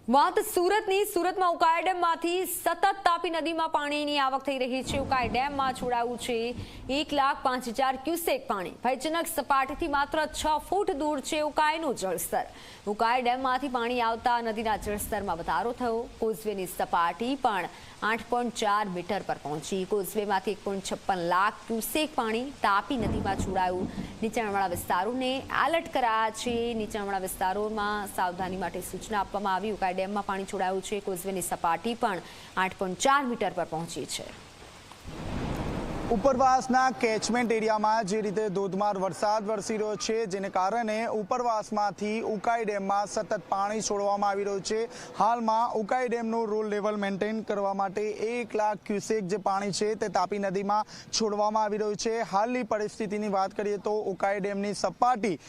વાત સુરતની સુરતમાં ઉકાઈ ડેમમાંથી સતત તાપી નદીમાં પાણીની આવક થઈ રહી છે। ઉકાઈ ડેમમાં છોડાયું છે 1,05,000 ક્યુસેક પાણી। ભયજનક સપાટીથી માત્ર 6 ફૂટ દૂર છે ઉકાઈનું જળસ્તર। ઉકાઈ ડેમમાંથી પાણી આવતા નદીના જળસ્તરમાં વધારો થયો। કોઝવેની સપાટી પણ 8.4 મીટર પર પહોંચી। કોઝવેમાંથી 1.56 લાખ ક્યુસેક પાણી તાપી નદીમાં છોડાયું। નીચાણવાળા વિસ્તારોને એલર્ટ કરાયા છે। નીચાણવાળા વિસ્તારોમાં સાવધાની માટે સૂચના આપવામાં આવી। ઉકાઈ ડેમમાં પાણી છોડાયું છે। કોઝવેની સપાટી પણ 8.4 મીટર પર પહોંચી છે। ઉપરવાસના કેચમેન્ટ એરિયામાં જે રીતે ધોધમાર વરસાદ વરસી રહ્યો છે, જેને કારણે ઉપરવાસમાંથી ઉકાઈ ડેમમાં સતત પાણી છોડવામાં આવી રહ્યું છે। હાલમાં ઉકાઈ ડેમનું રૂલ લેવલ મેન્ટેન કરવા માટે 1 લાખ ક્યુસેક જે પાણી છે તે તાપી નદીમાં છોડવામાં આવી રહ્યું છે। હાલની પરિસ્થિતિની વાત કરીએ તો ઉકાઈ ડેમની સપાટી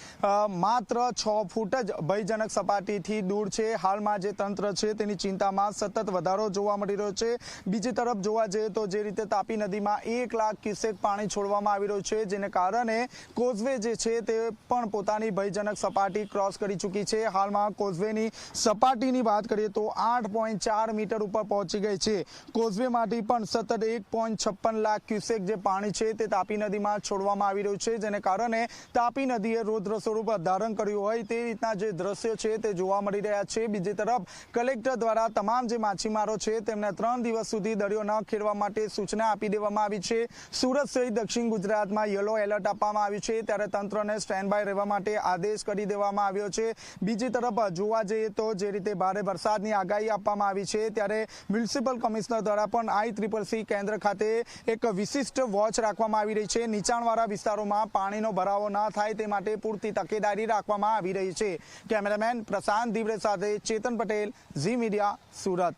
માત્ર 6 ફૂટ જ ભયજનક સપાટીથી દૂર છે। હાલમાં જે તંત્ર છે તેની ચિંતામાં સતત વધારો જોવા મળી રહ્યો છે। બીજી તરફ જોવા જઈએ તો જે રીતે તાપી નદીમાં 1 લાખ ક્યુસેક પાણી છોડવામાં આવી રહ્યું છે, જેને કારણે કોઝવે જે છે તે પણ પોતાની ભયજનક સપાટી ક્રોસ કરી ચૂકી છે। હાલમાં કોઝવેની સપાટીની વાત કરીએ તો 8.4 મીટર ઉપર પહોંચી ગઈ છે। કોઝવેમાંથી પણ સતત 1.56 લાખ ક્યુસેક જે પાણી છે તે તાપી નદીમાં છોડવામાં આવી રહ્યું છે, જેને કારણે તાપી નદીએ રૌદ્ર સ્વરૂપ ધારણ કર્યું હોય તે રીતના જે દ્રશ્યો છે તે જોવા મળી રહ્યા છે। બીજી તરફ કલેક્ટર દ્વારા તમામ જે માછીમારો છે તેમને 3 દિવસ સુધી દરિયો ન ખેડવા માટે સૂચના આપી દેવામાં આવી છે। સુરત સહિત દક્ષિણ ગુજરાતમાં યલો એલર્ટ આપવામાં આવ્યું છે, ત્યારે તંત્રને સ્ટેન્ડ બાય રહેવા માટે આદેશ કરી દેવામાં આવ્યો છે। બીજી તરફ જોવા જઈએ તો જે રીતે ભારે વરસાદની આગાહી આપવામાં આવી છે, ત્યારે મ્યુનિસિપલ કમિશનર દ્વારા પણ ICCC કેન્દ્ર ખાતે એક વિશિષ્ટ વોચ રાખવામાં આવી રહી છે। નીચાણવાળા વિસ્તારોમાં પાણીનો ભરાવો ન થાય તે માટે પૂરતી તકેદારી રાખવામાં આવી રહી છે। કેમેરામેન પ્રશાંત દિવરે સાથે ચેતન પટેલ, ઝી મીડિયા, સુરત।